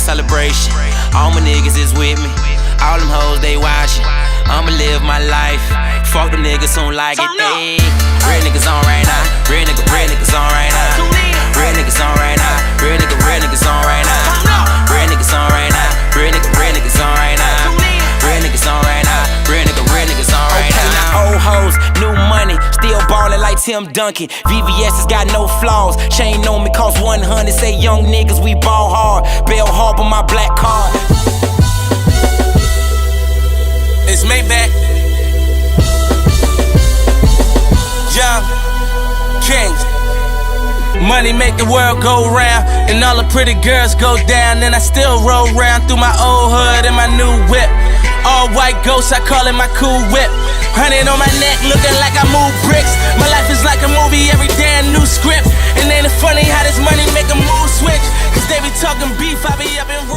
celebration. All my niggas is with me. All them hoes, they watching. I'ma live my life. Fuck them niggas who like it. Ayy. Real niggas on right now. Real niggas on right now. Real niggas on right now. Real niggas on right now. Real niggas on right now. Real niggas on right now. Real niggas on right now. Real niggas on right now. Old hoes, new money, still ballin' like Tim Duncan. VVS has got no flaws. Chain on me cost 100. Say young niggas, we ball hard. Bell Harbor, my black card. It's Maybach. Young Kings. Money make the world go round, and all the pretty girls go down. And I still roll round through my old hood in my new whip. All white ghosts, I call it my cool whip. 100 on my neck, looking like I move bricks. My life is like a movie, every day a new script. And ain't it funny how